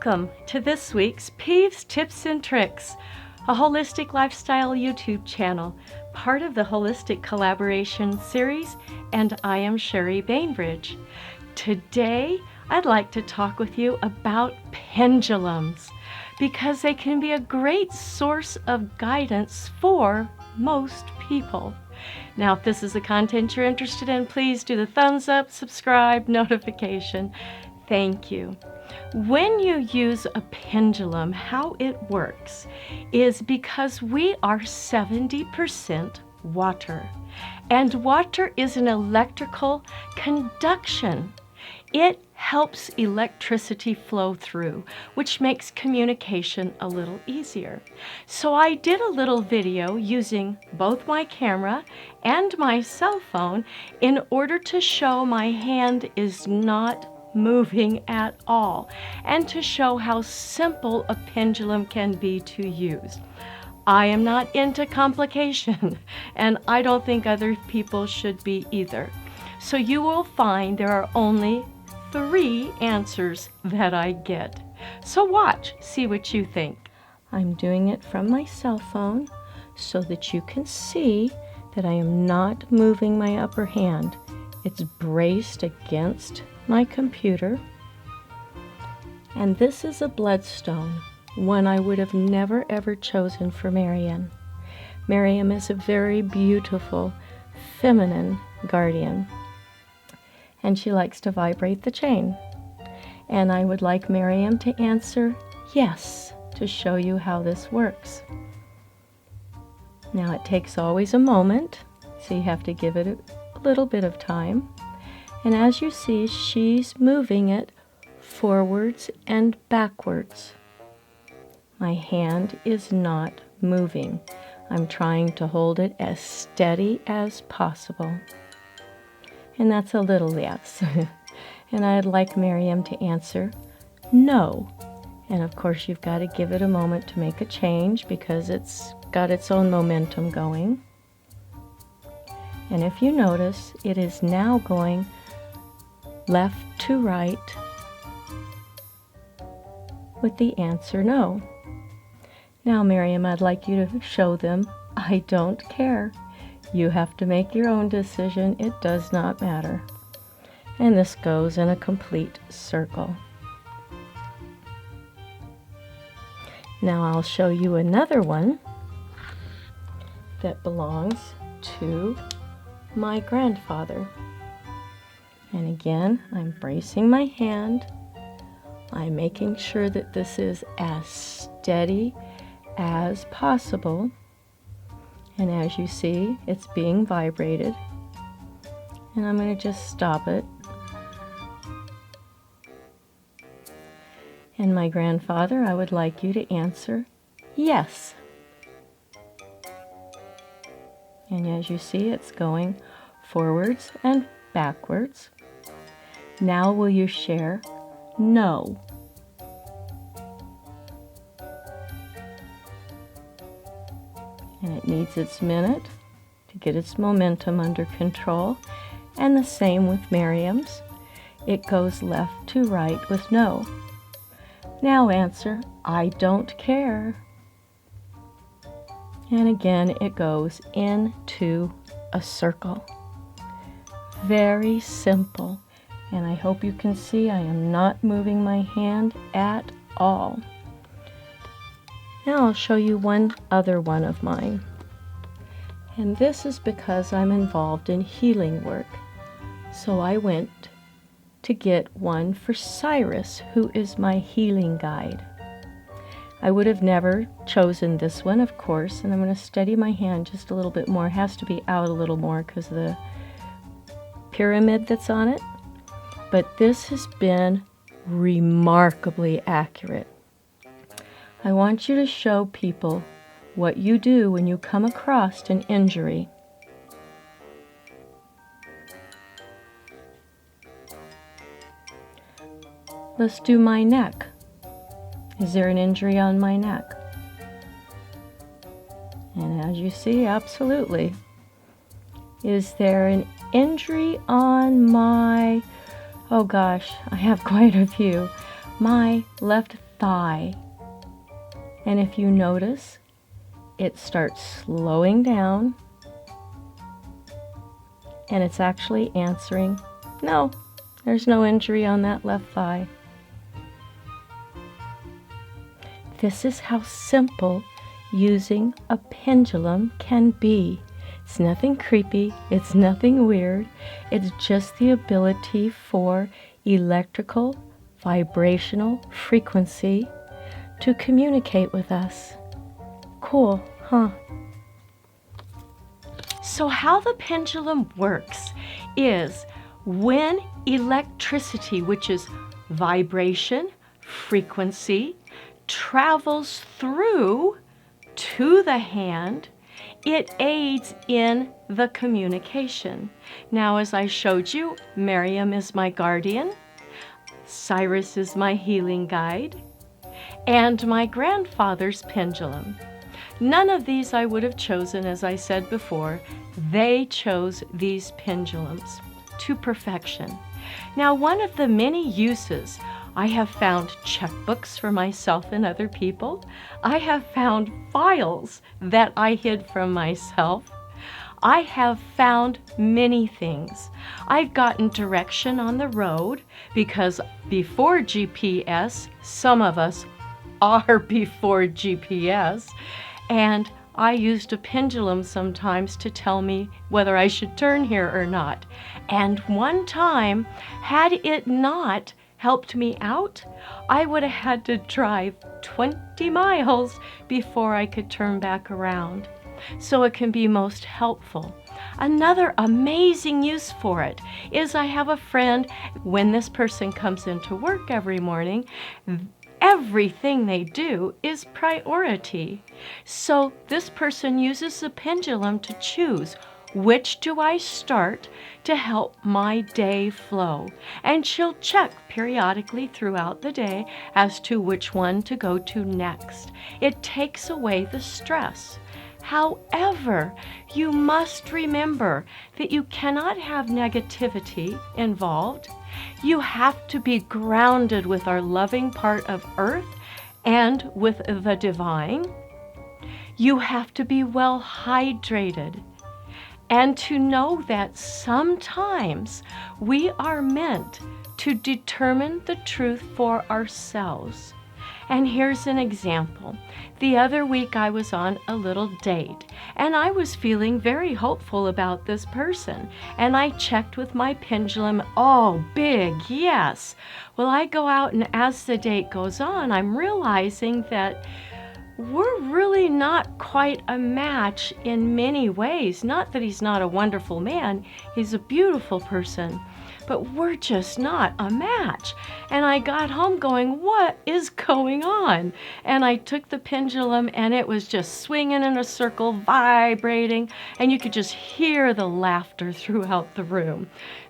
Welcome to this week's Peeves, Tips, and Tricks, a holistic lifestyle YouTube channel, part of the Holistic Collaboration series, and I am Sherry Bainbridge. Today, I'd like to talk with you about pendulums because they can be a great source of guidance for most people. Now, if this is the content you're interested in, please do the thumbs up, subscribe, notification. Thank you. When you use a pendulum, how it works is because we are 70% water, and water is an electrical conduction. It helps electricity flow through, which makes communication a little easier. So I did a little video using both my camera and my cell phone in order to show my hand is not moving at all, and to show how simple a pendulum can be to use. I am not into complication, and I don't think other people should be either. So you will find there are only 3 answers that I get. So watch, see what you think. I'm doing it from my cell phone so that you can see that I am not moving my upper hand. It's braced against my computer, and this is a bloodstone, one I would have never ever chosen for Mariam. Mariam is a very beautiful, feminine guardian, and she likes to vibrate the chain. And I would like Mariam to answer yes to show you how this works. Now, it takes always a moment, so you have to give it a little bit of time. And as you see, she's moving it forwards and backwards. My hand is not moving. I'm trying to hold it as steady as possible. And that's a little yes. And I'd like Mariam to answer no. And of course, you've got to give it a moment to make a change because it's got its own momentum going. And if you notice, it is now going left to right with the answer no. Now, Mariam, I'd like you to show them I don't care. You have to make your own decision. It does not matter. And this goes in a complete circle. Now I'll show you another one that belongs to my grandfather. And again, I'm bracing my hand. I'm making sure that this is as steady as possible. And as you see, it's being vibrated. And I'm going to just stop it. And my grandfather, I would like you to answer yes. And as you see, it's going forwards and backwards. Now will you share no? And it needs its minute to get its momentum under control. And the same with Mariam's. It goes left to right with no. Now answer, I don't care. And again, it goes into a circle. Very simple. And I hope you can see I am not moving my hand at all. Now I'll show you one other one of mine. And this is because I'm involved in healing work. So I went to get one for Cyrus, who is my healing guide. I would have never chosen this one, of course, and I'm going to steady my hand just a little bit more. It has to be out a little more because of the pyramid that's on it. But this has been remarkably accurate. I want you to show people what you do when you come across an injury. Let's do my neck. Is there an injury on my neck? And as you see, absolutely. Is there an injury on my, oh gosh, I have quite a few, my left thigh. And if you notice, it starts slowing down, and it's actually answering, no, there's no injury on that left thigh. This is how simple using a pendulum can be. It's nothing creepy, it's nothing weird, it's just the ability for electrical, vibrational frequency to communicate with us. Cool, huh? So how the pendulum works is when electricity, which is vibration, frequency, travels through to the hand, it aids in the communication. Now, as I showed you, Mariam is my guardian, Cyrus is my healing guide, and my grandfather's pendulum. None of these I would have chosen, as I said before. They chose these pendulums to perfection. Now, one of the many uses, I have found checkbooks for myself and other people. I have found files that I hid from myself. I have found many things. I've gotten direction on the road because before GPS, some of us are before GPS, and I used a pendulum sometimes to tell me whether I should turn here or not. And one time, had it not helped me out, I would have had to drive 20 miles before I could turn back around. So it can be most helpful. Another amazing use for it is I have a friend, when this person comes into work every morning, everything they do is priority. So this person uses the pendulum to choose, which do I start to help my day flow? And she'll check periodically throughout the day as to which one to go to next. It takes away the stress. However, you must remember that you cannot have negativity involved. You have to be grounded with our loving part of earth and with the divine. You have to be well hydrated and to know that sometimes we are meant to determine the truth for ourselves. And here's an example. The other week I was on a little date and I was feeling very hopeful about this person. And I checked with my pendulum, oh, big, yes. Well, I go out and as the date goes on, I'm realizing that we're really not quite a match in many ways. Not that he's not a wonderful man, he's a beautiful person. But we're just not a match. And I got home going, what is going on? And I took the pendulum and it was just swinging in a circle, vibrating, and you could just hear the laughter throughout the room.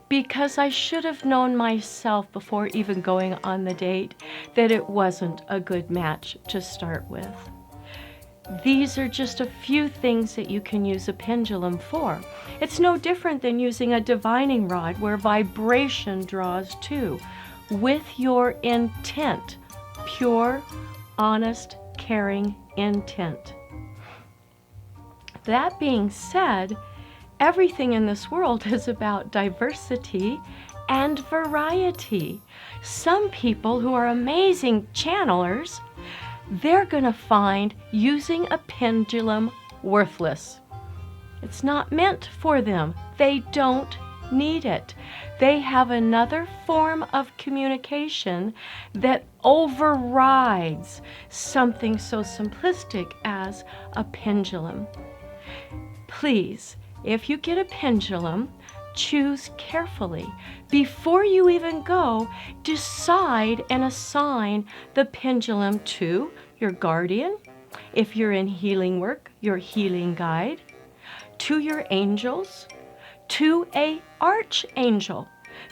Because I should have known myself before even going on the date that it wasn't a good match to start with. These are just a few things that you can use a pendulum for. It's no different than using a divining rod where vibration draws to, with your intent, pure, honest, caring intent. That being said, everything in this world is about diversity and variety. Some people who are amazing channelers, they're going to find using a pendulum worthless. It's not meant for them. They don't need it. They have another form of communication that overrides something so simplistic as a pendulum. Please, if you get a pendulum, choose carefully. Before you even go, decide and assign the pendulum to your guardian. If you're in healing work, your healing guide, to your angels, to an archangel.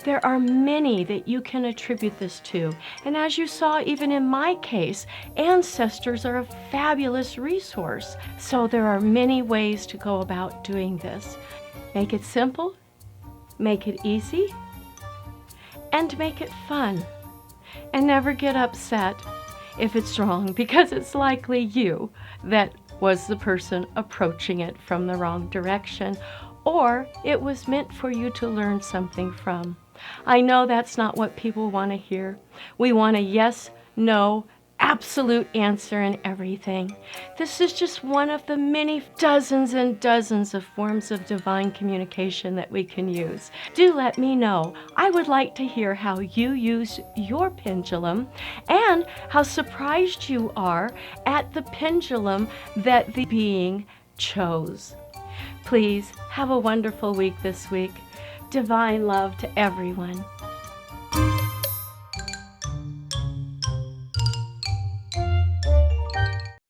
There are many that you can attribute this to. And as you saw, even in my case, ancestors are a fabulous resource. So there are many ways to go about doing this. Make it simple, make it easy, and make it fun. And never get upset if it's wrong, because it's likely you that was the person approaching it from the wrong direction, or it was meant for you to learn something from. I know that's not what people want to hear. We want a yes, no, absolute answer in everything. This is just one of the many dozens and dozens of forms of divine communication that we can use. Do let me know. I would like to hear how you use your pendulum and how surprised you are at the pendulum that the being chose. Please have a wonderful week this week. Divine love to everyone.